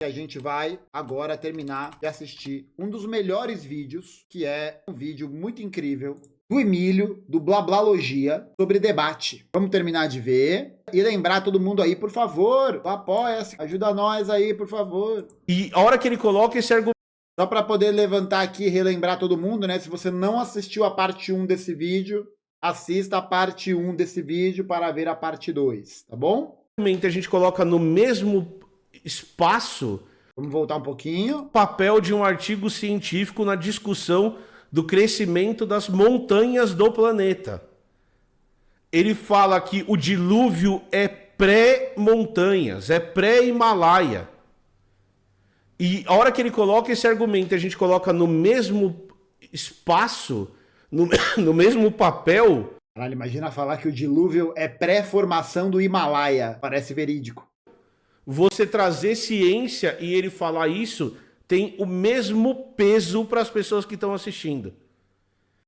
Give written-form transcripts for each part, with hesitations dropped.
E a gente vai agora terminar de assistir um dos melhores vídeos, que é um vídeo muito incrível do Emílio, do Blablalogia, sobre debate. Vamos terminar de ver e lembrar todo mundo aí, por favor, apoia-se, ajuda nós aí, por favor. E a hora que ele coloca esse argumento... Só para poder levantar aqui e relembrar todo mundo, né? Se você não assistiu a parte 1 desse vídeo, assista a parte 1 desse vídeo para ver a parte 2, tá bom? A gente coloca no mesmo espaço... Vamos voltar um pouquinho. Papel de um artigo científico na discussão do crescimento das montanhas do planeta. Ele fala que o dilúvio é pré-montanhas, é pré-Himalaia. E a hora que ele coloca esse argumento, a gente coloca no mesmo espaço, no mesmo papel... Caralho, imagina falar que o dilúvio é pré-formação do Himalaia. Parece verídico. Você trazer ciência e ele falar isso tem o mesmo peso para as pessoas que estão assistindo.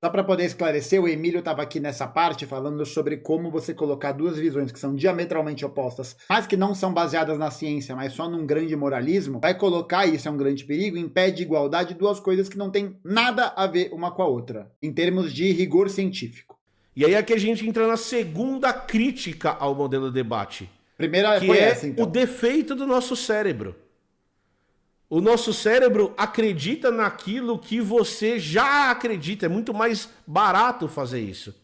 Só para poder esclarecer, o Emílio estava aqui nessa parte falando sobre como você colocar duas visões que são diametralmente opostas, mas que não são baseadas na ciência, mas só num grande moralismo, vai colocar, e isso é um grande perigo, impede igualdade, duas coisas que não têm nada a ver uma com a outra, em termos de rigor científico. E aí aqui a gente entra na segunda crítica ao modelo de debate. Primeira que foi é essa, então. O defeito do nosso cérebro. O nosso cérebro acredita naquilo que você já acredita. É muito mais barato fazer isso.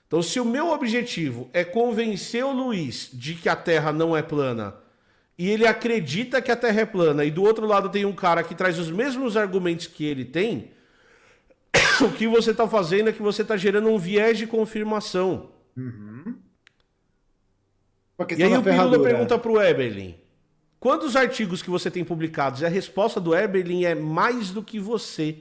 Então, se o meu objetivo é convencer o Luiz de que a Terra não é plana, e ele acredita que a Terra é plana, e do outro lado tem um cara que traz os mesmos argumentos que ele tem, o que você está fazendo é que você está gerando um viés de confirmação. E aí o Pirula pergunta para o Eberlin: quantos artigos que você tem publicados? E a resposta do Eberlin é mais do que você.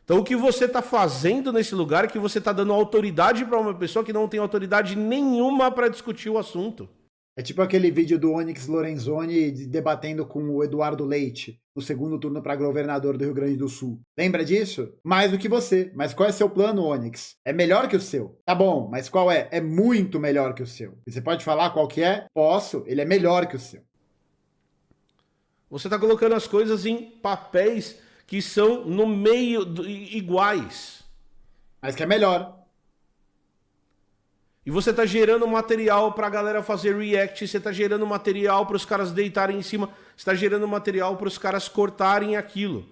Então o que você está fazendo nesse lugar é que você está dando autoridade para uma pessoa que não tem autoridade nenhuma para discutir o assunto. É tipo aquele vídeo do Onyx Lorenzoni debatendo com o Eduardo Leite no segundo turno para governador do Rio Grande do Sul. Lembra disso? Mais do que você. Mas qual é seu plano, Onyx? É melhor que o seu. Tá bom, mas qual é? É muito melhor que o seu. E você pode falar qual que é? Posso. Ele é melhor que o seu. Você está colocando as coisas em papéis que são no meio iguais. Mas que é melhor. E você está gerando material para a galera fazer react, você está gerando material para os caras deitarem em cima, você está gerando material para os caras cortarem aquilo.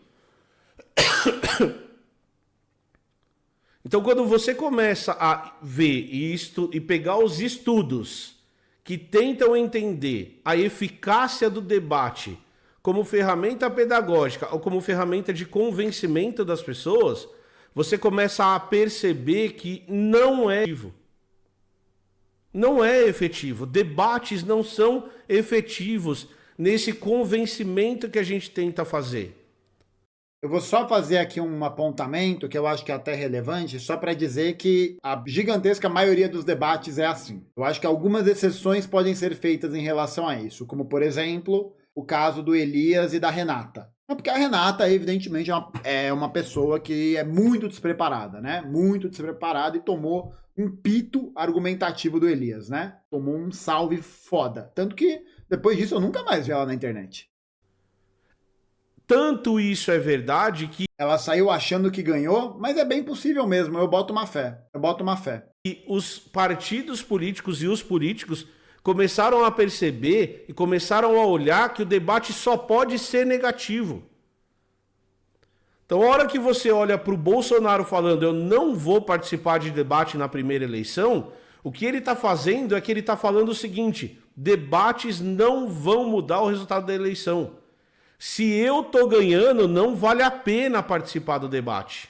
Então, quando você começa a ver isto e pegar os estudos que tentam entender a eficácia do debate como ferramenta pedagógica ou como ferramenta de convencimento das pessoas, você começa a perceber que não é efetivo. Não é efetivo. Debates não são efetivos nesse convencimento que a gente tenta fazer. Eu vou só fazer aqui um apontamento que eu acho que é até relevante, só para dizer que a gigantesca maioria dos debates é assim. Eu acho que algumas exceções podem ser feitas em relação a isso, como, por exemplo, o caso do Elias e da Renata. Porque a Renata, evidentemente, é uma pessoa que é muito despreparada, né? Muito despreparada e tomou um pito argumentativo do Elias, né? Tomou um salve foda. Tanto que, depois disso, eu nunca mais vi ela na internet. Tanto isso é verdade que... Ela saiu achando que ganhou, mas é bem possível mesmo, eu boto uma fé. E os partidos políticos e os políticos começaram a perceber e começaram a olhar que o debate só pode ser negativo. Então, a hora que você olha para o Bolsonaro falando eu não vou participar de debate na primeira eleição, o que ele está fazendo é que ele está falando o seguinte: debates não vão mudar o resultado da eleição. Se eu estou ganhando, não vale a pena participar do debate.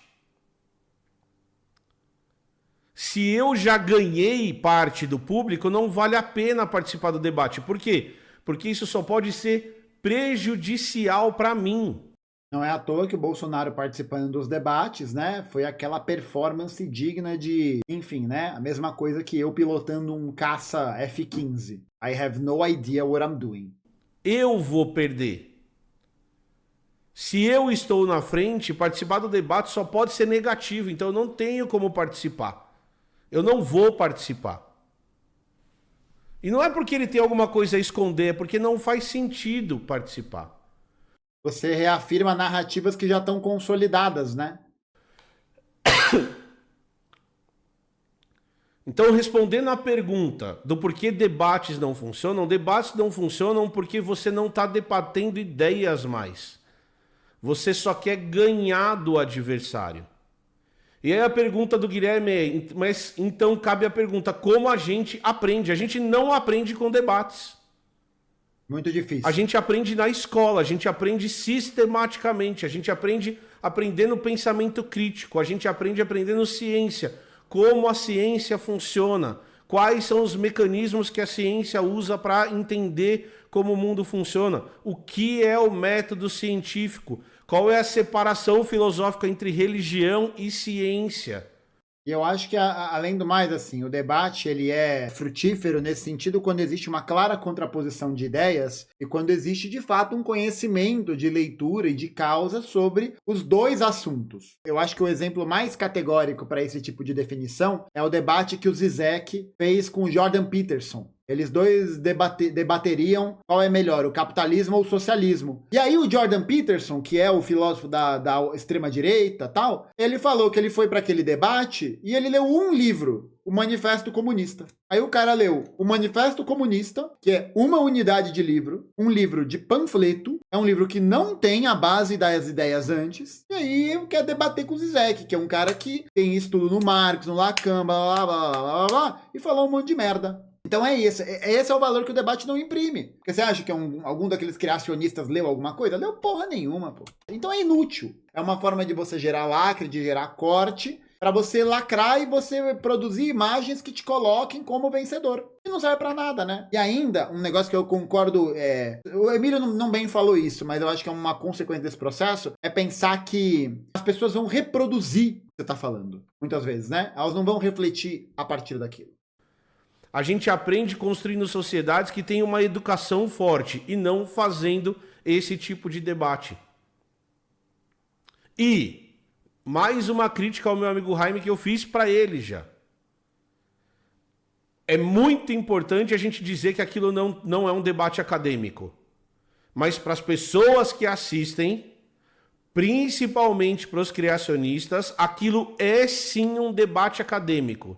Se eu já ganhei parte do público, não vale a pena participar do debate. Por quê? Porque isso só pode ser prejudicial para mim. Não é à toa que o Bolsonaro participando dos debates, né, foi aquela performance digna de, enfim, né, a mesma coisa que eu pilotando um caça F-15. I have no idea what I'm doing. Eu vou perder. Se eu estou na frente, participar do debate só pode ser negativo, então eu não tenho como participar. Eu não vou participar. E não é porque ele tem alguma coisa a esconder, é porque não faz sentido participar. Você reafirma narrativas que já estão consolidadas, né? Então, respondendo à pergunta do porquê debates não funcionam porque você não está debatendo ideias mais. Você só quer ganhar do adversário. E aí a pergunta do Guilherme é, mas então cabe a pergunta, como a gente aprende? A gente não aprende com debates. Muito difícil. A gente aprende na escola, a gente aprende sistematicamente, a gente aprende aprendendo pensamento crítico, a gente aprende aprendendo ciência, como a ciência funciona, quais são os mecanismos que a ciência usa para entender como o mundo funciona, o que é o método científico, qual é a separação filosófica entre religião e ciência. E eu acho que, além do mais, assim, o debate ele é frutífero nesse sentido quando existe uma clara contraposição de ideias e quando existe, de fato, um conhecimento de leitura e de causa sobre os dois assuntos. Eu acho que o exemplo mais categórico para esse tipo de definição é o debate que o Zizek fez com o Jordan Peterson. Eles dois debateriam qual é melhor, o capitalismo ou o socialismo. E aí o Jordan Peterson, que é o filósofo da extrema-direita tal, ele falou que ele foi para aquele debate e ele leu um livro, o Manifesto Comunista. Aí o cara leu o Manifesto Comunista, que é uma unidade de livro, um livro de panfleto, é um livro que não tem a base das ideias antes, e aí quer debater com o Zizek, que é um cara que tem estudo no Marx, no Lacan, blá, blá, blá, blá, blá, e falou um monte de merda. Então esse é o valor que o debate não imprime. Porque você acha que algum daqueles criacionistas leu alguma coisa? Leu porra nenhuma, pô. Então é inútil. É uma forma de você gerar lacre, de gerar corte, para você lacrar e você produzir imagens que te coloquem como vencedor. E não serve para nada, né? E ainda, um negócio que eu concordo, o Emílio não bem falou isso, mas eu acho que é uma consequência desse processo, é pensar que as pessoas vão reproduzir o que você tá falando. Muitas vezes, né? Elas não vão refletir a partir daquilo. A gente aprende construindo sociedades que têm uma educação forte e não fazendo esse tipo de debate. E mais uma crítica ao meu amigo Jaime que eu fiz para ele já. É muito importante a gente dizer que aquilo não é um debate acadêmico. Mas para as pessoas que assistem, principalmente para os criacionistas, aquilo é sim um debate acadêmico.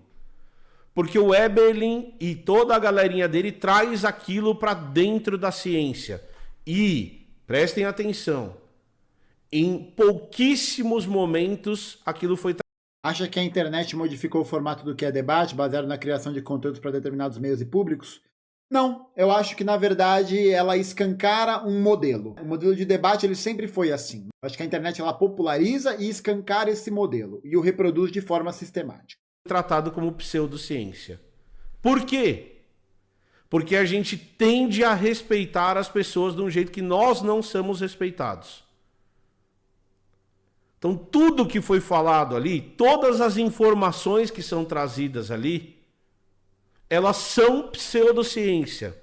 Porque o Eberlin e toda a galerinha dele traz aquilo para dentro da ciência. E, prestem atenção, em pouquíssimos momentos aquilo foi... Acha que a internet modificou o formato do que é debate, baseado na criação de conteúdos para determinados meios e públicos? Não, eu acho que, na verdade, ela escancara um modelo. O modelo de debate ele sempre foi assim. Eu acho que a internet ela populariza e escancara esse modelo, e o reproduz de forma sistemática. Tratado como pseudociência. Por quê? Porque a gente tende a respeitar as pessoas de um jeito que nós não somos respeitados. Então, tudo que foi falado ali, todas as informações que são trazidas ali, elas são pseudociência.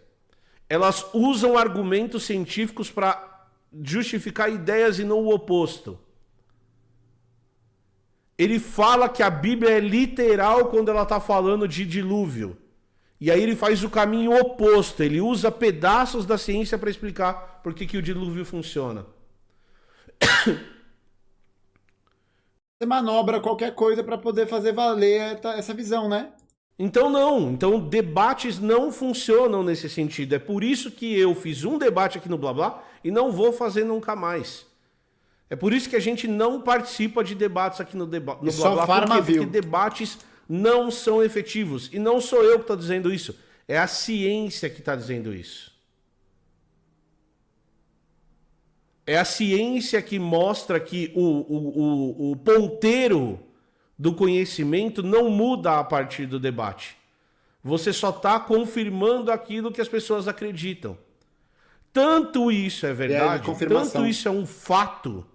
Elas usam argumentos científicos para justificar ideias e não o oposto. Ele fala que a Bíblia é literal quando ela está falando de dilúvio. E aí ele faz o caminho oposto. Ele usa pedaços da ciência para explicar por que o dilúvio funciona. Você manobra qualquer coisa para poder fazer valer essa visão, né? Então não. Então debates não funcionam nesse sentido. É por isso que eu fiz um debate aqui no Blá Blá e não vou fazer nunca mais. É por isso que a gente não participa de debates aqui no Blá Blá. Porque debates não são efetivos. E não sou eu que estou dizendo isso. É a ciência que está dizendo isso. É a ciência que mostra que o ponteiro do conhecimento não muda a partir do debate. Você só está confirmando aquilo que as pessoas acreditam. Tanto isso é verdade, tanto isso é um fato,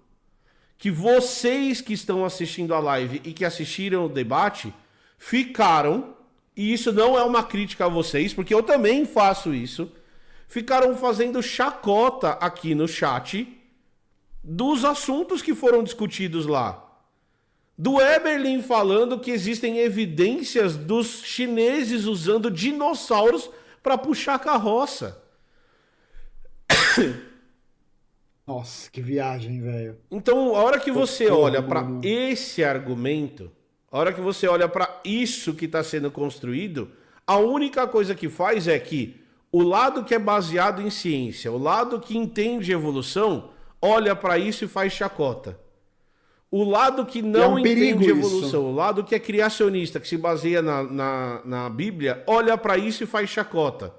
que vocês que estão assistindo a live e que assistiram o debate ficaram, e isso não é uma crítica a vocês, porque eu também faço isso, ficaram fazendo chacota aqui no chat dos assuntos que foram discutidos lá. Do Eberlin falando que existem evidências dos chineses usando dinossauros para puxar a carroça. Nossa, que viagem, velho. Então, a hora que você olha para esse argumento, a hora que você olha para isso que está sendo construído, a única coisa que faz é que o lado que é baseado em ciência, o lado que entende evolução, olha para isso e faz chacota. O lado que não entende evolução, o lado que é criacionista, que se baseia na Bíblia, olha para isso e faz chacota.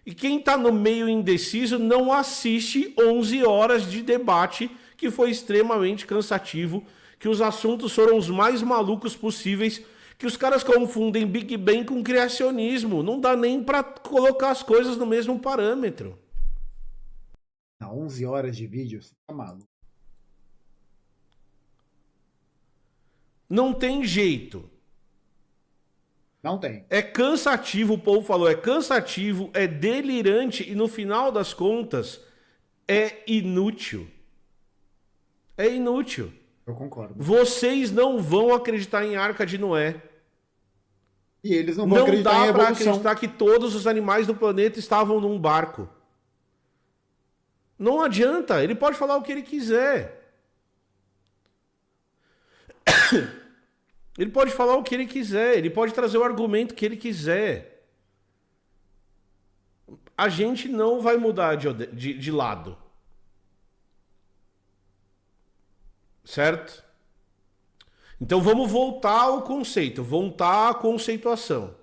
E quem está no meio indeciso não assiste 11 horas de debate, que foi extremamente cansativo, que os assuntos foram os mais malucos possíveis, que os caras confundem Big Bang com criacionismo. Não dá nem para colocar as coisas no mesmo parâmetro. 11 horas de vídeo, você tá maluco. Não tem jeito. Não tem. É cansativo, o povo falou, é cansativo, é delirante e no final das contas é inútil. É inútil. Eu concordo. Vocês não vão acreditar em Arca de Noé. E eles não vão acreditar em evolução. Não dá para acreditar que todos os animais do planeta estavam num barco. Não adianta, ele pode falar o que ele quiser. Ele pode falar o que ele quiser, ele pode trazer o argumento que ele quiser. A gente não vai mudar de lado. Certo? Então vamos voltar ao conceito, voltar à conceituação.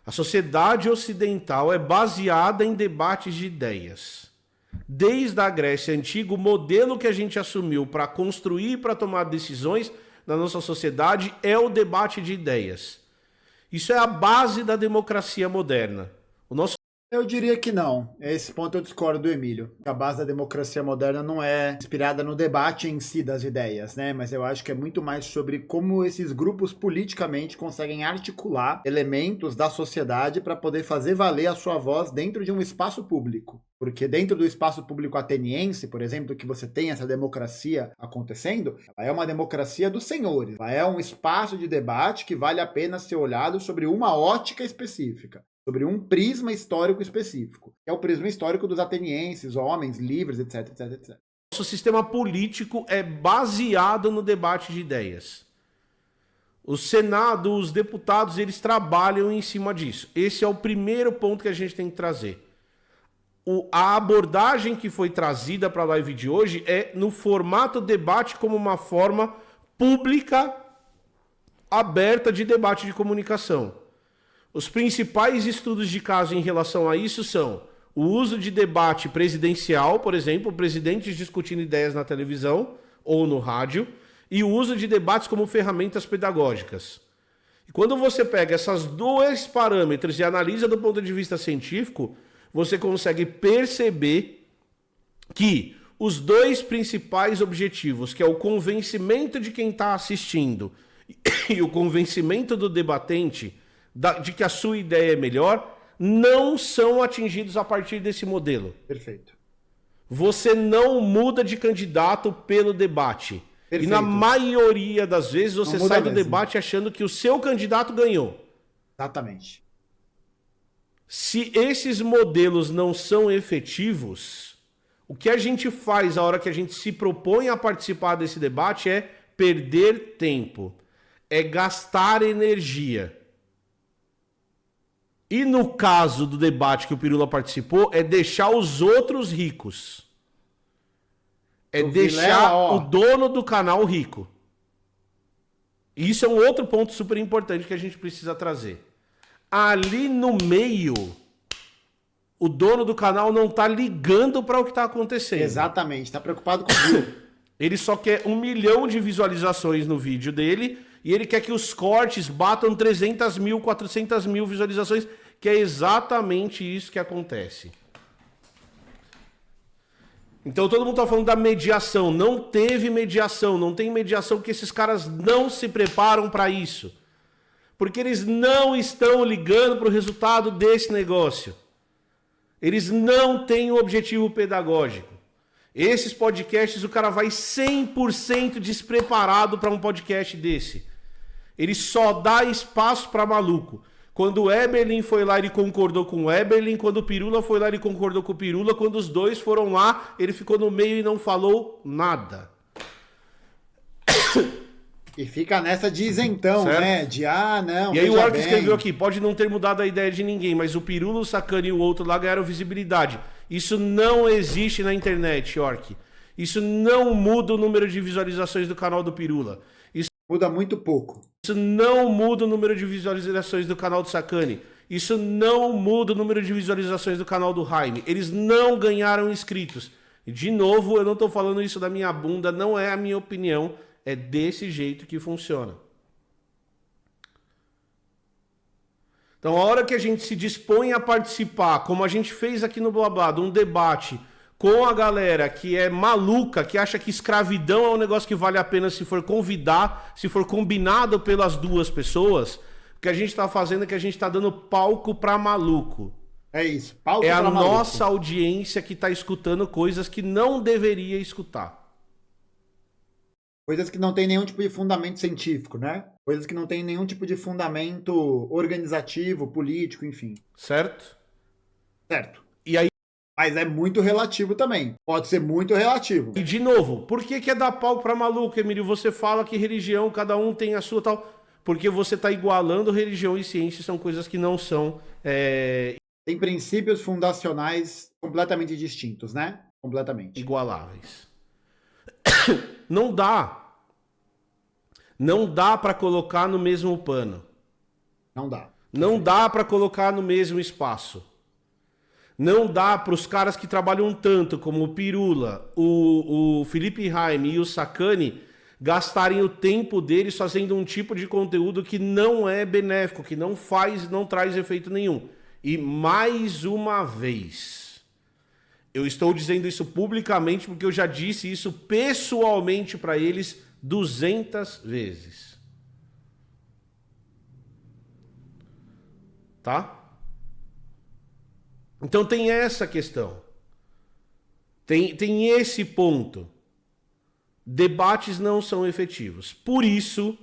A sociedade ocidental é baseada em debates de ideias. Desde a Grécia Antiga, o modelo que a gente assumiu para construir e para tomar decisões na nossa sociedade é o debate de ideias. Isso é a base da democracia moderna. Eu diria que não. Esse ponto eu discordo do Emílio. A base da democracia moderna não é inspirada no debate em si das ideias, né? Mas eu acho que é muito mais sobre como esses grupos politicamente conseguem articular elementos da sociedade para poder fazer valer a sua voz dentro de um espaço público. Porque dentro do espaço público ateniense, por exemplo, que você tem essa democracia acontecendo, ela é uma democracia dos senhores. Ela é um espaço de debate que vale a pena ser olhado sobre uma ótica específica. Sobre um prisma histórico específico, que é o prisma histórico dos atenienses, homens, livres, etc, etc, etc. Nosso sistema político é baseado no debate de ideias. O Senado, os deputados, eles trabalham em cima disso. Esse é o primeiro ponto que a gente tem que trazer. A abordagem que foi trazida para a live de hoje é no formato debate como uma forma pública, aberta de debate de comunicação. Os principais estudos de caso em relação a isso são o uso de debate presidencial, por exemplo, presidentes discutindo ideias na televisão ou no rádio, e o uso de debates como ferramentas pedagógicas. E quando você pega esses dois parâmetros e analisa do ponto de vista científico, você consegue perceber que os dois principais objetivos, que é o convencimento de quem está assistindo e o convencimento do debatente, de que a sua ideia é melhor, não são atingidos a partir desse modelo. Perfeito. Você não muda de candidato pelo debate. Perfeito. E na maioria das vezes você sai do debate achando que o seu candidato ganhou. Exatamente. Se esses modelos não são efetivos, o que a gente faz a hora que a gente se propõe a participar desse debate é perder tempo, é gastar energia. E no caso do debate que o Pirula participou, é deixar os outros ricos. É deixar o dono do canal rico. E isso é um outro ponto super importante que a gente precisa trazer. Ali no meio, o dono do canal não está ligando para o que está acontecendo. Exatamente, está preocupado com aquilo. Ele só quer 1 milhão de visualizações no vídeo dele e ele quer que os cortes batam 300 mil, 400 mil visualizações, que é exatamente isso que acontece. Então todo mundo está falando da mediação. Não teve mediação, não tem mediação, porque esses caras não se preparam para isso. Porque eles não estão ligando para o resultado desse negócio. Eles não têm um objetivo pedagógico. Esses podcasts, o cara vai 100% despreparado para um podcast desse. Ele só dá espaço para maluco. Quando o Eberlin foi lá, ele concordou com o Eberlin. Quando o Pirula foi lá, ele concordou com o Pirula. Quando os dois foram lá, ele ficou no meio e não falou nada. E fica nessa de isentão, certo? né? De, não, e aí o Orc bem. escreveu aqui, pode não ter mudado a ideia de ninguém, mas o Pirula, o Sacani e o outro lá ganharam visibilidade. Isso não existe na internet, Orc. Isso não muda o número de visualizações do canal do Pirula. Isso muda muito pouco. Isso não muda o número de visualizações do canal do Sacani. Isso não muda o número de visualizações do canal do Jaime. Eles não ganharam inscritos. E de novo, eu não estou falando isso da minha bunda, não é a minha opinião. É desse jeito que funciona. Então, a hora que a gente se dispõe a participar, como a gente fez aqui no Blablado, um debate com a galera que é maluca, que acha que escravidão é um negócio que vale a pena se for convidar, se for combinado pelas duas pessoas, o que a gente está fazendo é que a gente está dando palco para maluco. É isso, palco é pra a maluco. nossa audiência que está escutando coisas que não deveria escutar. Coisas que não tem nenhum tipo de fundamento científico, né? Coisas que não tem nenhum tipo de fundamento organizativo, político, enfim. Certo? Certo. E aí... Mas é muito relativo também. Pode ser muito relativo. E de novo, por que é dar pau pra maluco, Emílio? Você fala que religião, cada um tem a sua tal... Porque você tá igualando religião e ciência, são coisas que não são... Tem princípios fundacionais completamente distintos, né? Completamente. Igualáveis. Não dá. Não dá para colocar no mesmo pano. Não dá. Não dá para colocar no mesmo espaço. Não dá para os caras que trabalham tanto, como o Pirula, o Felipe Jaime e o Sacani, gastarem o tempo deles fazendo um tipo de conteúdo que não é benéfico, que não traz efeito nenhum. E mais uma vez... Eu estou dizendo isso publicamente porque eu já disse isso pessoalmente para eles 200 vezes. Tá? Então tem essa questão. Tem esse ponto. Debates não são efetivos. Por isso,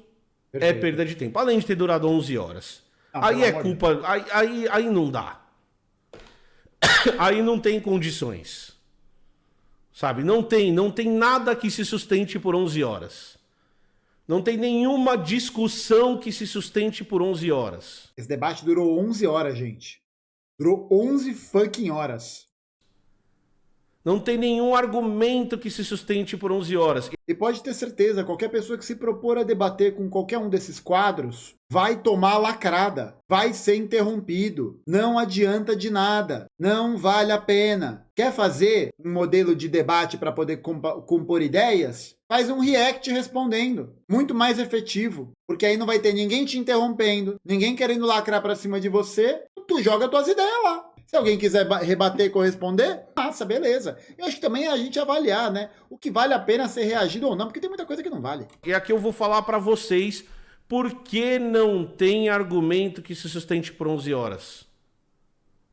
é perda de tempo. Além de ter durado 11 horas. Não, aí é culpa... Aí não dá. Aí não tem condições, sabe? Não tem nada que se sustente por 11 horas. Não tem nenhuma discussão que se sustente por 11 horas. Esse debate durou 11 horas, gente. Durou 11 fucking horas. Não tem nenhum argumento que se sustente por 11 horas. E pode ter certeza, qualquer pessoa que se propor a debater com qualquer um desses quadros vai tomar lacrada, vai ser interrompido, não adianta de nada, não vale a pena. Quer fazer um modelo de debate para poder compor ideias? Faz um react respondendo, muito mais efetivo, porque aí não vai ter ninguém te interrompendo, ninguém querendo lacrar para cima de você, tu joga tuas ideias lá. Se alguém quiser rebater e corresponder, massa, beleza. Eu acho que também é a gente avaliar, né? O que vale a pena ser reagido ou não, porque tem muita coisa que não vale. E aqui eu vou falar para vocês por que não tem argumento que se sustente por 11 horas.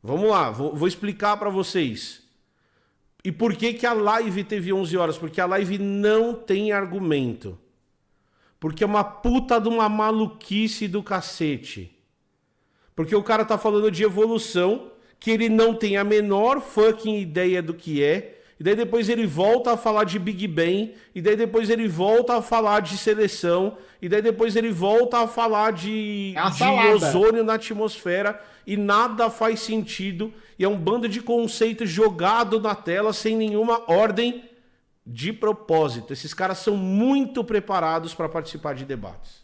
Vamos lá, vou explicar para vocês. E por que a live teve 11 horas? Porque a live não tem argumento. Porque é uma puta de uma maluquice do cacete. Porque o cara tá falando de evolução... que ele não tem a menor fucking ideia do que é, e daí depois ele volta a falar de Big Bang, e daí depois ele volta a falar de seleção, e daí depois ele volta a falar de ozônio na atmosfera, e nada faz sentido, e é um bando de conceitos jogado na tela sem nenhuma ordem de propósito. Esses caras são muito preparados para participar de debates.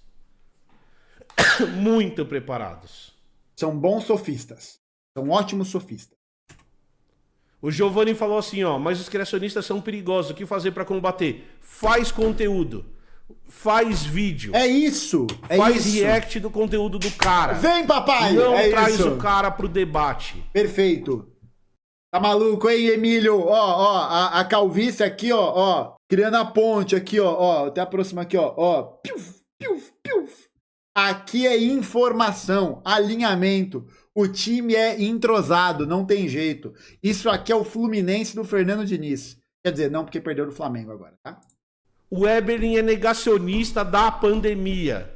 Muito preparados. São bons sofistas. São ótimos sofistas. O Giovanni falou assim, ó, mas os criacionistas são perigosos, o que fazer para combater? Faz conteúdo, faz vídeo. É isso, faz react do conteúdo do cara. Vem, papai! Não traz o cara pro debate. Perfeito. Tá maluco, hein, Emílio? Ó, a calvície aqui, ó, criando a ponte aqui, ó, até a próxima aqui, ó, piuf, piuf, piuf. Aqui é informação, alinhamento. O time é entrosado, não tem jeito. Isso aqui é o Fluminense do Fernando Diniz. Quer dizer, não, porque perdeu do Flamengo agora, tá? O Eberlin é negacionista da pandemia.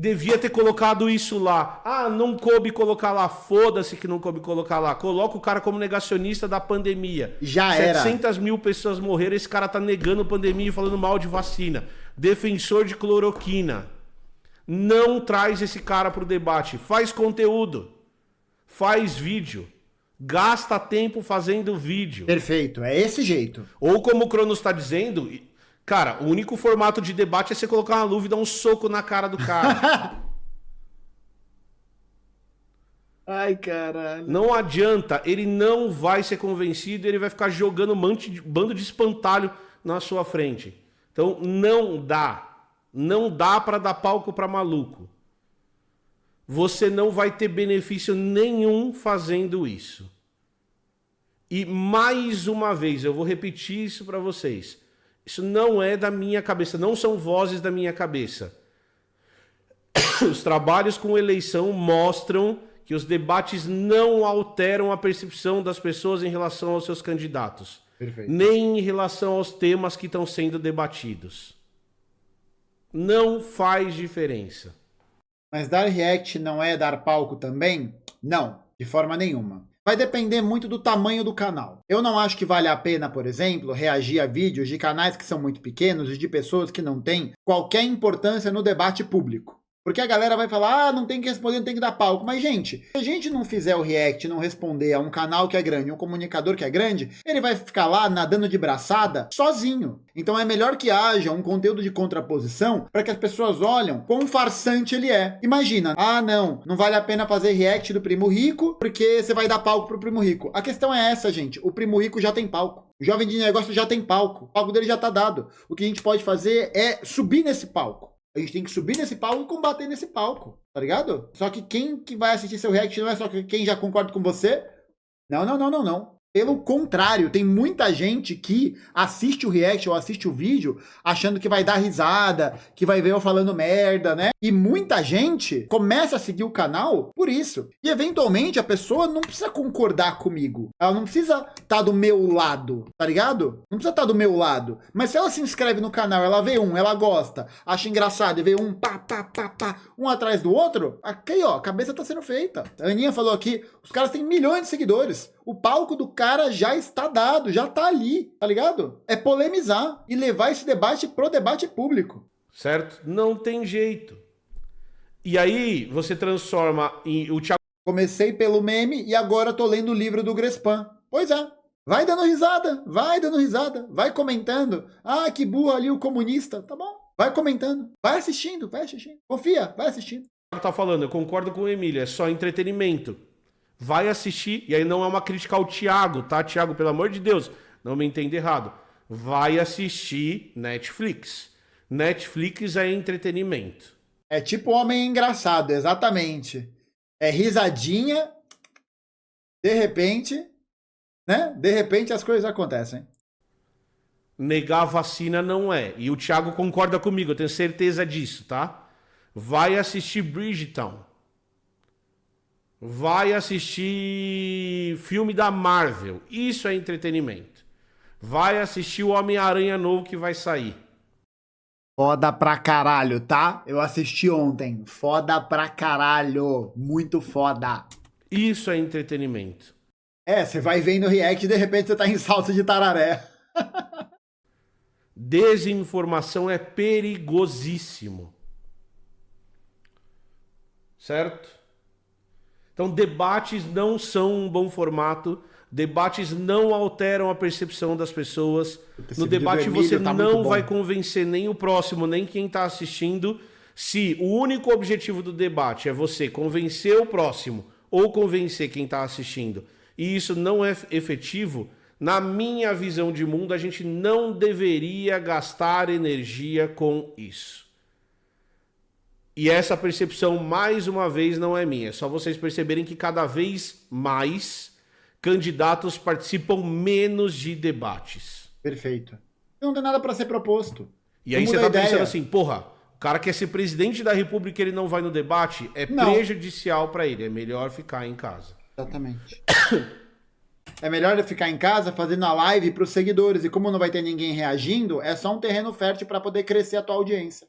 Devia ter colocado isso lá. Ah, não coube colocar lá. Foda-se que não coube colocar lá. Coloca o cara como negacionista da pandemia. Já era. 700 mil pessoas morreram. Esse cara tá negando pandemia e falando mal de vacina. Defensor de cloroquina. Não traz esse cara pro debate. Faz conteúdo. Faz vídeo. Gasta tempo fazendo vídeo. Perfeito. É esse jeito. Ou como o Cronos está dizendo... Cara, o único formato de debate é você colocar uma luva e dar um soco na cara do cara. Ai, caralho. Não adianta, ele não vai ser convencido, ele vai ficar jogando bando de espantalho na sua frente. Então, não dá. Não dá para dar palco para maluco. Você não vai ter benefício nenhum fazendo isso. E mais uma vez, eu vou repetir isso para vocês. Isso não é da minha cabeça, não são vozes da minha cabeça. Os trabalhos com eleição mostram que os debates não alteram a percepção das pessoas em relação aos seus candidatos. Perfeito. Nem em relação aos temas que estão sendo debatidos. Não faz diferença. Mas dar react não é dar palco também? Não, de forma nenhuma. Vai depender muito do tamanho do canal. Eu não acho que vale a pena, por exemplo, reagir a vídeos de canais que são muito pequenos e de pessoas que não têm qualquer importância no debate público. Porque a galera vai falar, ah, não tem que responder, não tem que dar palco. Mas, gente, se a gente não fizer o react, não responder a um canal que é grande, um comunicador que é grande, ele vai ficar lá nadando de braçada sozinho. Então é melhor que haja um conteúdo de contraposição para que as pessoas olhem quão farsante ele é. Imagina, ah, não vale a pena fazer react do Primo Rico porque você vai dar palco pro Primo Rico. A questão é essa, gente. O Primo Rico já tem palco. O Jovem de Negócio já tem palco. O palco dele já tá dado. O que a gente pode fazer é subir nesse palco. A gente tem que subir nesse palco e combater nesse palco, tá ligado? Só que quem que vai assistir seu react não é só quem já concorda com você. Não. Pelo contrário, tem muita gente que assiste o react ou assiste o vídeo achando que vai dar risada, que vai ver eu falando merda, né? E muita gente começa a seguir o canal por isso. E eventualmente a pessoa não precisa concordar comigo. Ela não precisa estar do meu lado, tá ligado? Não precisa estar do meu lado. Mas se ela se inscreve no canal, ela vê ela gosta, acha engraçado e vê pá, um atrás do outro, aqui ó, a cabeça tá sendo feita. A Aninha falou aqui, os caras têm milhões de seguidores. O palco do cara já está dado, já tá ali, tá ligado? É polemizar e levar esse debate pro debate público. Certo? Não tem jeito. E aí você transforma em... O Thiago... Comecei pelo meme e agora tô lendo o livro do Grespan. Pois é. Vai dando risada, vai comentando. Ah, que burro ali o comunista. Tá bom, vai comentando, vai assistindo. Confia, vai assistindo. Tá falando, eu concordo com o Emílio, é só entretenimento. Vai assistir, e aí não é uma crítica ao Thiago, tá, Thiago? Pelo amor de Deus, não me entenda errado. Vai assistir Netflix. Netflix é entretenimento. É tipo Homem Engraçado, exatamente. É risadinha, de repente, né? De repente as coisas acontecem. Negar a vacina não é. E o Thiago concorda comigo, eu tenho certeza disso, tá? Vai assistir Bridgerton. Vai assistir filme da Marvel. Isso é entretenimento. Vai assistir o Homem-Aranha novo que vai sair. Foda pra caralho, tá? Eu assisti ontem. Foda pra caralho. Muito foda. Isso é entretenimento. É, você vai vendo o react e de repente você tá em salto de tararé. Desinformação é perigosíssimo. Certo? Então, debates não são um bom formato. Debates não alteram a percepção das pessoas. No debate você não vai convencer nem o próximo, nem quem está assistindo. Se o único objetivo do debate é você convencer o próximo ou convencer quem está assistindo, e isso não é efetivo, na minha visão de mundo, a gente não deveria gastar energia com isso. E essa percepção, mais uma vez, não é minha. É só vocês perceberem que cada vez mais candidatos participam menos de debates. Perfeito. Não tem nada para ser proposto. E aí você tá pensando assim, porra, o cara quer ser presidente da república e ele não vai no debate, é prejudicial para ele. É melhor ficar em casa. Exatamente. É melhor ficar em casa fazendo a live para os seguidores. E como não vai ter ninguém reagindo, é só um terreno fértil para poder crescer a tua audiência.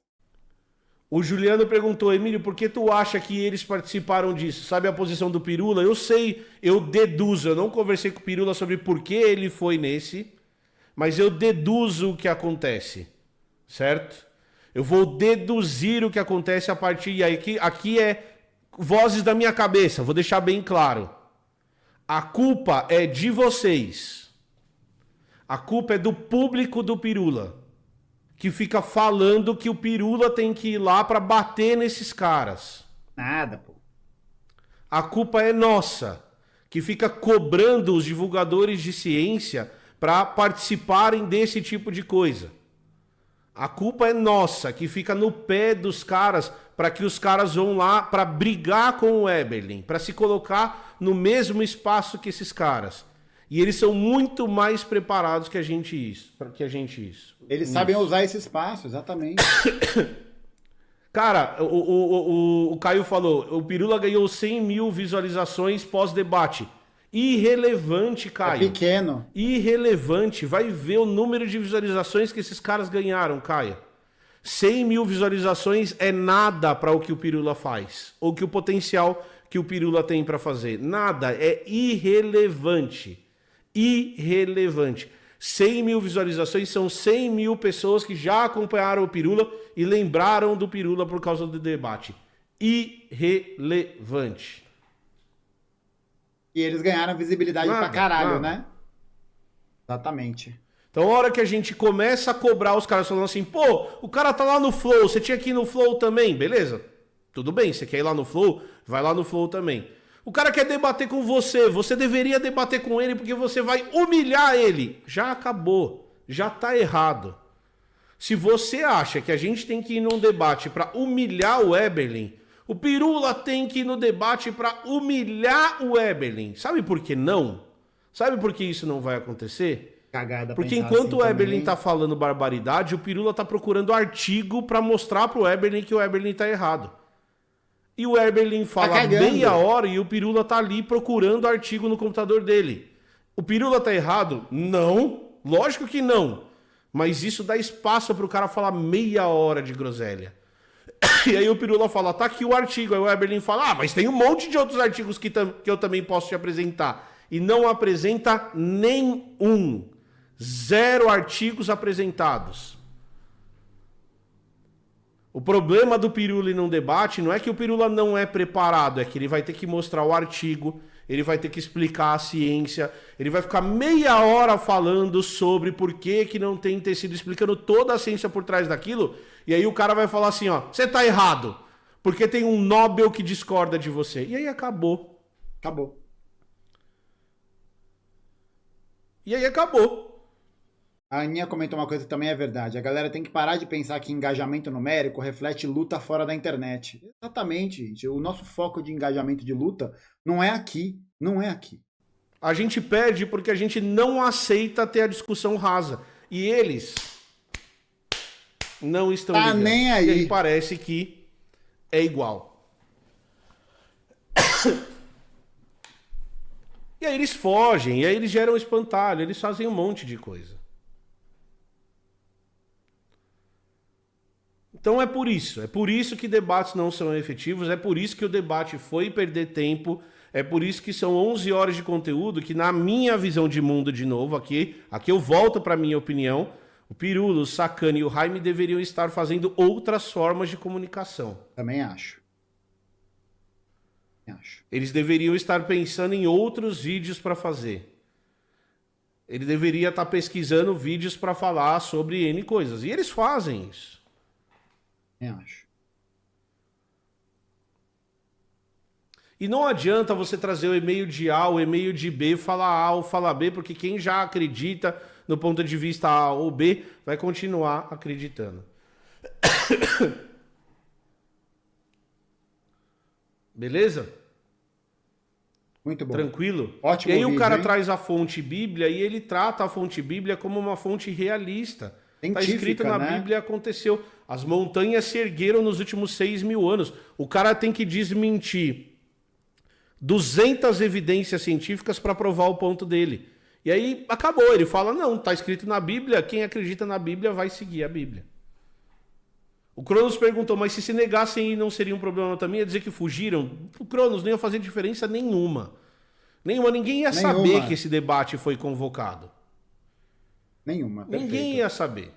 O Juliano perguntou, Emílio, por que tu acha que eles participaram disso? Sabe a posição do Pirula? Eu sei, eu deduzo, eu não conversei com o Pirula sobre por que ele foi nesse, mas eu deduzo o que acontece, certo? Eu vou deduzir o que acontece a partir... E aqui é vozes da minha cabeça, vou deixar bem claro. A culpa é de vocês. A culpa é do público do Pirula, que fica falando que o Pirula tem que ir lá para bater nesses caras. Nada, pô. A culpa é nossa, que fica cobrando os divulgadores de ciência para participarem desse tipo de coisa. A culpa é nossa, que fica no pé dos caras para que os caras vão lá para brigar com o Eberlin, para se colocar no mesmo espaço que esses caras. E eles são muito mais preparados que a gente isso. Eles sabem usar esse espaço, exatamente. Cara, o Caio falou, o Pirula ganhou 100 mil visualizações pós-debate. Irrelevante, Caio. É pequeno. Irrelevante. Vai ver o número de visualizações que esses caras ganharam, Caio. 100 mil visualizações é nada para o que o Pirula faz. Ou que o potencial que o Pirula tem para fazer. Nada. É irrelevante. Irrelevante. 100 mil visualizações são 100 mil pessoas que já acompanharam o Pirula e lembraram do Pirula por causa do debate. Irrelevante. E eles ganharam visibilidade pra caralho, né? Exatamente. Então, a hora que a gente começa a cobrar os caras falando assim, pô, o cara tá lá no Flow, você tinha que ir no Flow também, beleza? Tudo bem, você quer ir lá no Flow? Vai lá no Flow também. O cara quer debater com você, você deveria debater com ele porque você vai humilhar ele. Já acabou, já tá errado. Se você acha que a gente tem que ir num debate pra humilhar o Eberlin, o Pirula tem que ir no debate pra humilhar o Eberlin. Sabe por que não? Sabe por que isso não vai acontecer? Cagada. Porque enquanto o Eberlin tá falando barbaridade, o Pirula tá procurando artigo pra mostrar pro Eberlin que o Eberlin tá errado. E o Eberlin fala meia hora e o Pirula tá ali procurando artigo no computador dele. O Pirula tá errado? Não, lógico que não. Mas isso dá espaço pro cara falar meia hora de groselha. E aí o Pirula fala, tá aqui o artigo. Aí o Eberlin fala, mas tem um monte de outros artigos que eu também posso te apresentar. E não apresenta nenhum. 0 artigos apresentados. O problema do Pirula em um debate não é que o Pirula não é preparado, é que ele vai ter que mostrar o artigo, ele vai ter que explicar a ciência, ele vai ficar meia hora falando sobre por que não tem tecido, explicando toda a ciência por trás daquilo, e aí o cara vai falar assim, ó, você tá errado, porque tem um Nobel que discorda de você. E aí acabou. Acabou. E aí acabou. A Aninha comentou uma coisa que também é verdade. A galera tem que parar de pensar que engajamento numérico reflete luta fora da internet. Exatamente, gente. O nosso foco de engajamento de luta não é aqui. Não é aqui. A gente perde porque a gente não aceita ter a discussão rasa. E eles não estão ligando. Nem aí. E aí parece que é igual. E aí eles fogem, e aí eles geram espantalho, eles fazem um monte de coisa. Então é por isso que debates não são efetivos, é por isso que o debate foi perder tempo, é por isso que são 11 horas de conteúdo que, na minha visão de mundo, de novo, aqui eu volto para a minha opinião, o Pirula, o Sacani e o Jaime deveriam estar fazendo outras formas de comunicação. Também acho. Eles deveriam estar pensando em outros vídeos para fazer. Ele deveria estar pesquisando vídeos para falar sobre N coisas. E eles fazem isso. Acho. E não adianta você trazer o e-mail de A, o e-mail de B, falar A ou falar B, porque quem já acredita no ponto de vista A ou B vai continuar acreditando. Beleza? Muito bom. Tranquilo? Ótimo. E aí vídeo, o cara hein? traz a fonte Bíblia e ele trata a fonte Bíblia como uma fonte realista. Está escrito na Bíblia, aconteceu. As montanhas se ergueram nos últimos 6.000 anos. O cara tem que desmentir 200 evidências científicas para provar o ponto dele. E aí acabou. Ele fala, não, está escrito na Bíblia. Quem acredita na Bíblia vai seguir a Bíblia. O Cronos perguntou, mas se negassem não seria um problema também? Ia dizer que fugiram? O Cronos não ia fazer diferença nenhuma. Ninguém ia saber que esse debate foi convocado. Nenhuma, perfeito. Ninguém ia saber.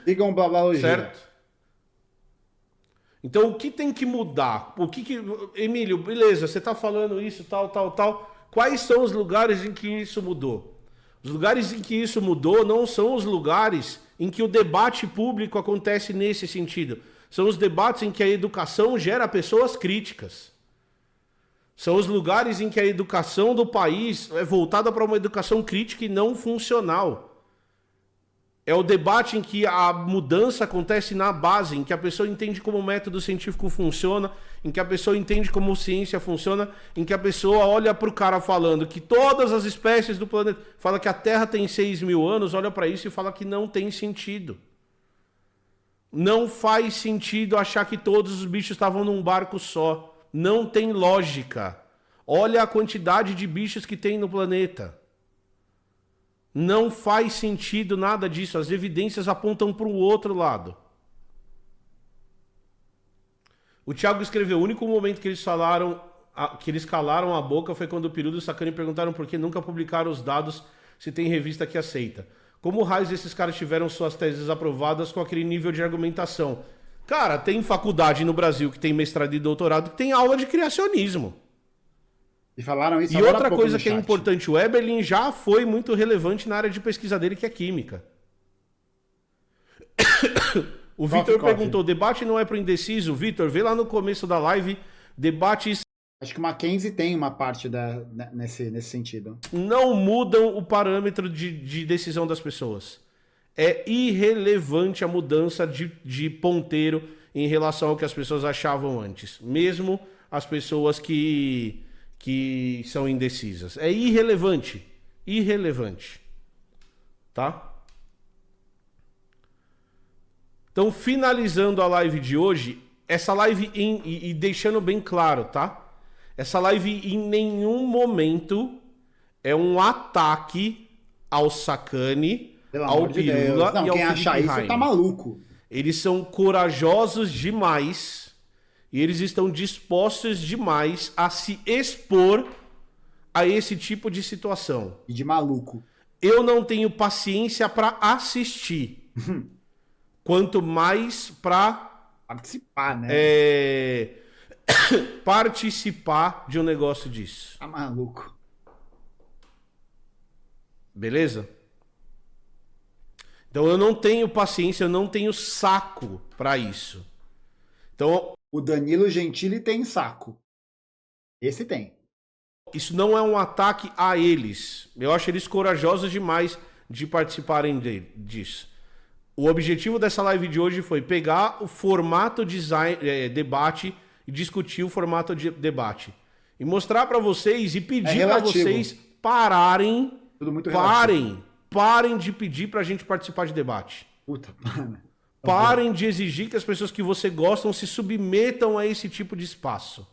Digam blá blá blá. Certo? Então, o que tem que mudar? Emílio, beleza, você está falando isso, tal. Quais são os lugares em que isso mudou? Os lugares em que isso mudou não são os lugares em que o debate público acontece nesse sentido. São os debates em que a educação gera pessoas críticas. São os lugares em que a educação do país é voltada para uma educação crítica e não funcional. É o debate em que a mudança acontece na base, em que a pessoa entende como o método científico funciona, em que a pessoa entende como ciência funciona, em que a pessoa olha para o cara falando que todas as espécies do planeta... Fala que a Terra tem 6.000 anos, olha para isso e fala que não tem sentido. Não faz sentido achar que todos os bichos estavam num barco só. Não tem lógica. Olha a quantidade de bichos que tem no planeta. Não faz sentido nada disso. As evidências apontam para o outro lado. O Thiago escreveu: o único momento que eles calaram a boca foi quando o Peru e o Sacani perguntaram por que nunca publicaram os dados se tem revista que aceita. Como raios esses caras tiveram suas teses aprovadas com aquele nível de argumentação? Cara, tem faculdade no Brasil que tem mestrado e doutorado que tem aula de criacionismo. E falaram isso. E outra coisa que é importante, o Eberlin já foi muito relevante na área de pesquisa dele, que é química. O Vitor perguntou, debate não é para o indeciso? Vitor, vê lá no começo da live, debates... Acho que o Mackenzie tem uma parte nesse sentido. Não mudam o parâmetro de decisão das pessoas. É irrelevante a mudança de ponteiro em relação ao que as pessoas achavam antes. Mesmo as pessoas que são indecisas. É irrelevante. Irrelevante. Tá? Então, finalizando a live de hoje, essa live, e deixando bem claro, tá? Essa live em nenhum momento é um ataque ao Sacani, ao Pirula e ao quem achar isso tá maluco. Eles são corajosos demais e eles estão dispostos demais a se expor a esse tipo de situação. E de maluco. Eu não tenho paciência para assistir. Quanto mais para participar, né? Participar de um negócio disso. Tá maluco. Beleza? Então eu não tenho paciência, eu não tenho saco para isso. Então, o Danilo Gentili tem saco. Esse tem. Isso não é um ataque a eles. Eu acho eles corajosos demais de participarem disso. O objetivo dessa live de hoje foi pegar o formato debate e discutir o formato de debate. E mostrar para vocês e pedir para vocês pararem. Tudo muito parem de pedir pra gente participar de debate. Puta, mano. Parem de exigir que as pessoas que você gostam se submetam a esse tipo de espaço.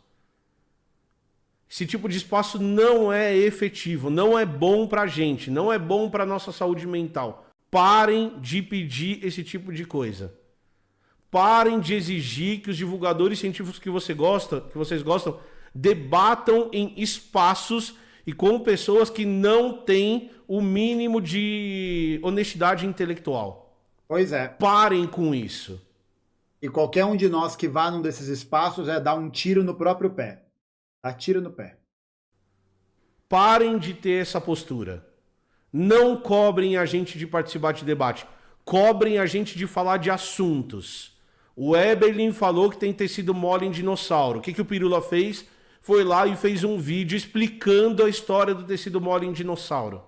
Esse tipo de espaço não é efetivo, não é bom pra gente, não é bom pra nossa saúde mental. Parem de pedir esse tipo de coisa. Parem de exigir que os divulgadores científicos que vocês gostam, debatam em espaços e com pessoas que não têm o mínimo de honestidade intelectual. Pois é. Parem com isso. E qualquer um de nós que vá num desses espaços é dar um tiro no próprio pé. Dá tiro no pé. Parem de ter essa postura. Não cobrem a gente de participar de debate. Cobrem a gente de falar de assuntos. O Eberlin falou que tem tecido mole em dinossauro. O que o Pirula fez? Foi lá e fez um vídeo explicando a história do tecido mole em dinossauro.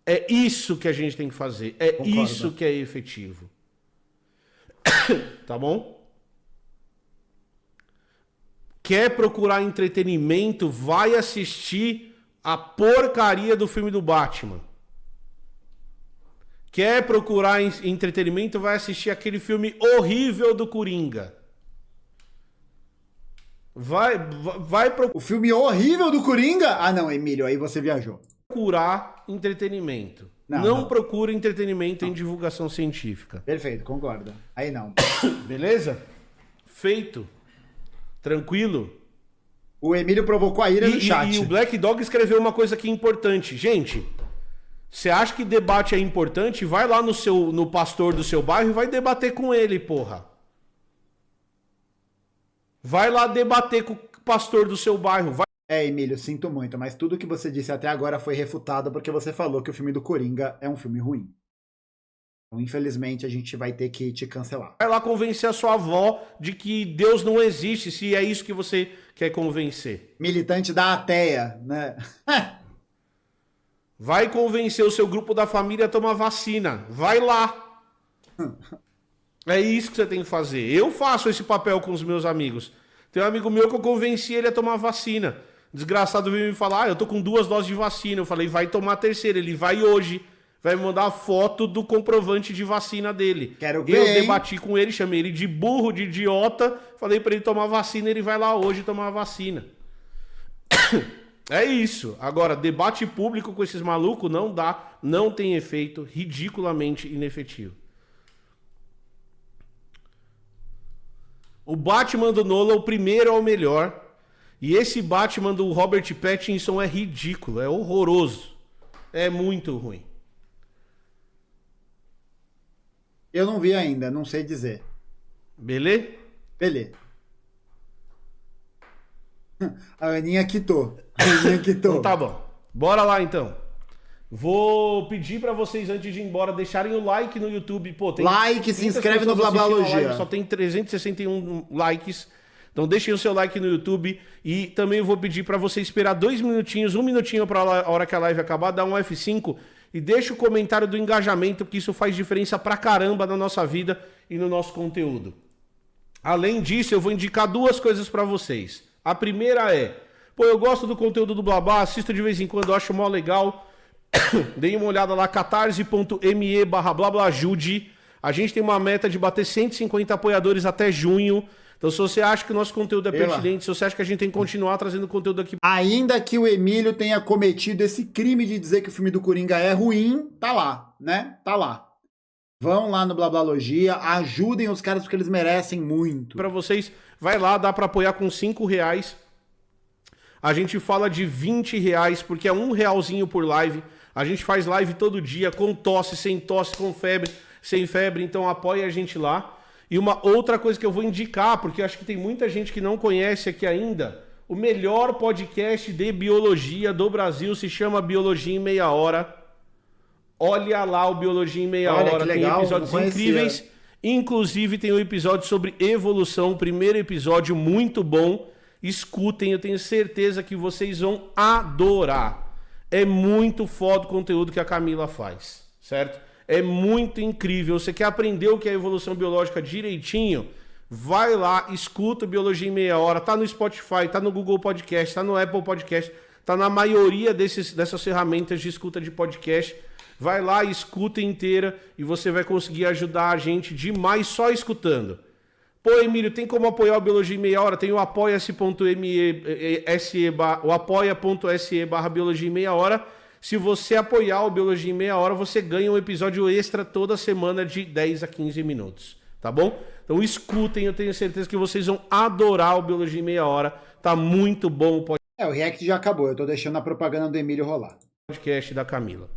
É isso que a gente tem que fazer. É Concordo. Isso que é efetivo. Tá bom? Quer procurar entretenimento? Vai assistir a porcaria do filme do Batman. Quer procurar entretenimento? Vai assistir aquele filme horrível do Coringa. O filme horrível do Coringa? Ah, não, Emílio, aí você viajou. Procurar entretenimento. Não procura entretenimento em divulgação científica. Perfeito, concordo. Aí não. Beleza? Feito. Tranquilo? O Emílio provocou a ira no chat. E o Black Dog escreveu uma coisa aqui importante. Gente, você acha que debate é importante? Vai lá no pastor do seu bairro e vai debater com ele, porra. Vai lá debater com o pastor do seu bairro. Vai... Emílio, sinto muito, mas tudo que você disse até agora foi refutado porque você falou que o filme do Coringa é um filme ruim. Então, infelizmente, a gente vai ter que te cancelar. Vai lá convencer a sua avó de que Deus não existe, se é isso que você quer convencer. Militante da ateia, né? Vai convencer o seu grupo da família a tomar vacina. Vai lá. É isso que você tem que fazer. Eu faço esse papel com os meus amigos. Tem um amigo meu que eu convenci ele a tomar vacina. Desgraçado veio me falar, eu tô com 2 doses de vacina. Eu falei, vai tomar a terceira. Ele vai hoje. Vai me mandar a foto do comprovante de vacina dele. Quero ver, eu debati com ele, chamei ele de burro, de idiota. Falei pra ele tomar vacina, ele vai lá hoje tomar a vacina. É isso. Agora, debate público com esses malucos não dá. Não tem efeito. Ridiculamente inefetivo. O Batman do Nolan, o primeiro é o melhor. E esse Batman do Robert Pattinson é ridículo, é horroroso. É muito ruim. Eu não vi ainda, não sei dizer. Beleza? Beleza. A Aninha quitou. Então tá bom. Bora lá então. Vou pedir pra vocês, antes de ir embora, deixarem o like no YouTube. Pô, tem like, se inscreve no Blablalogia. Só tem 361 likes. Então deixem o seu like no YouTube. E também vou pedir pra você esperar 2 minutinhos, 1 minutinho pra hora que a live acabar, dar um F5 e deixa o comentário do engajamento, porque isso faz diferença pra caramba na nossa vida e no nosso conteúdo. Além disso, eu vou indicar 2 coisas pra vocês. A primeira é, pô, eu gosto do conteúdo do Blabla, assisto de vez em quando, acho mó legal. Deem uma olhada lá, catarse.me/blablajude. A gente tem uma meta de bater 150 apoiadores até junho. Então, se você acha que o nosso conteúdo é pertinente, se você acha que a gente tem que continuar trazendo conteúdo aqui... Ainda que o Emílio tenha cometido esse crime de dizer que o filme do Coringa é ruim, tá lá, né? Tá lá. Vão lá no Blablalogia, ajudem os caras porque eles merecem muito. Pra vocês, vai lá, dá pra apoiar com R$5. A gente fala de R$20, porque é R$1 por live. A gente faz live todo dia, com tosse, sem tosse, com febre, sem febre. Então apoia a gente lá. E uma outra coisa que eu vou indicar, porque eu acho que tem muita gente que não conhece aqui ainda, o melhor podcast de biologia do Brasil se chama Biologia em Meia Hora. Olha lá o Biologia em Meia Hora, tem episódios incríveis. Inclusive tem um episódio sobre evolução, o primeiro episódio muito bom. Escutem, eu tenho certeza que vocês vão adorar. É muito foda o conteúdo que a Camila faz, certo? É muito incrível. Você quer aprender o que é evolução biológica direitinho? Vai lá, escuta Biologia em Meia Hora. Tá no Spotify, tá no Google Podcast, tá no Apple Podcast, tá na maioria dessas ferramentas de escuta de podcast. Vai lá, escuta inteira e você vai conseguir ajudar a gente demais só escutando. Pô, Emílio, tem como apoiar o Biologia em Meia Hora? Tem o apoia.se/Biologia em Meia Hora. Se você apoiar o Biologia em Meia Hora, você ganha um episódio extra toda semana de 10 a 15 minutos, tá bom? Então escutem, eu tenho certeza que vocês vão adorar o Biologia em Meia Hora. Tá muito bom o podcast. O react já acabou, eu tô deixando a propaganda do Emílio rolar. Podcast da Camila.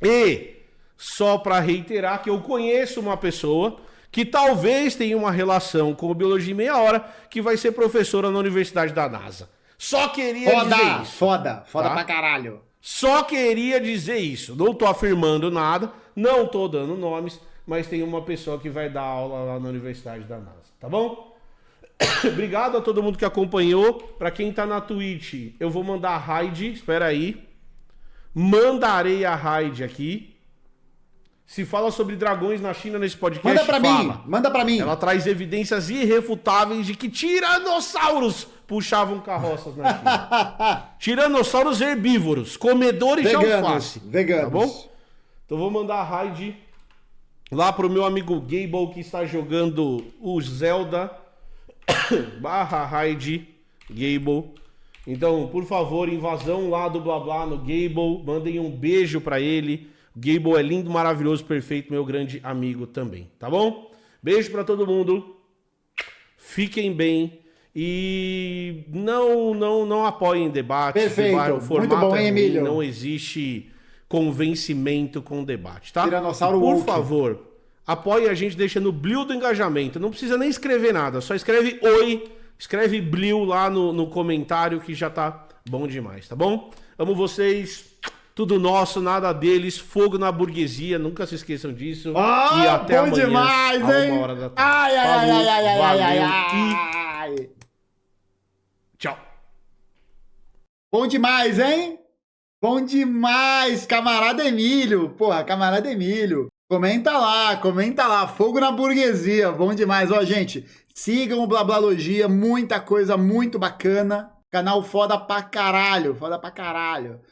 E só para reiterar que eu conheço uma pessoa que talvez tenha uma relação com o Biologia em Meia Hora, que vai ser professora na Universidade da NASA. Só queria dizer isso. Foda tá? Pra caralho. Só queria dizer isso. Não tô afirmando nada, não tô dando nomes, mas tem uma pessoa que vai dar aula lá na Universidade da NASA, tá bom? Obrigado a todo mundo que acompanhou. Pra quem tá na Twitch, eu vou mandar a raid, espera aí. Mandarei a raid aqui. Se fala sobre dragões na China nesse podcast, manda pra mim. Ela traz evidências irrefutáveis de que tiranossauros puxavam carroças na China. Tiranossauros herbívoros, comedores de alface. Veganos. Tá bom? Então vou mandar a raid lá pro meu amigo Gable, que está jogando o Zelda. /raid Gable. Então, por favor, invasão lá do Blabla no Gable. Mandem um beijo pra ele. Gable é lindo, maravilhoso, perfeito, meu grande amigo também, tá bom? Beijo pra todo mundo. Fiquem bem. E não apoiem debate. Perfeito. O formato muito bom, é hein, ruim, Emílio? não existe convencimento com debate, tá? Tiranossauro Por woke. favor, apoie a gente deixando o Blue do engajamento. Não precisa nem escrever nada, só escreve oi, escreve Blue lá no comentário que já tá bom demais, tá bom? Amo vocês. Tudo nosso, nada deles, fogo na burguesia, nunca se esqueçam disso. E até bom amanhã, demais, a hein? 1h da tarde. Ai, ai, Falou, ai, ai, ai, valeu ai, e ai. tchau. Bom demais, hein? Bom demais, camarada Emílio. Porra, camarada Emílio. Comenta lá. Fogo na burguesia. Bom demais. Ó, gente, sigam o Blablalogia. Muita coisa muito bacana. Canal foda pra caralho.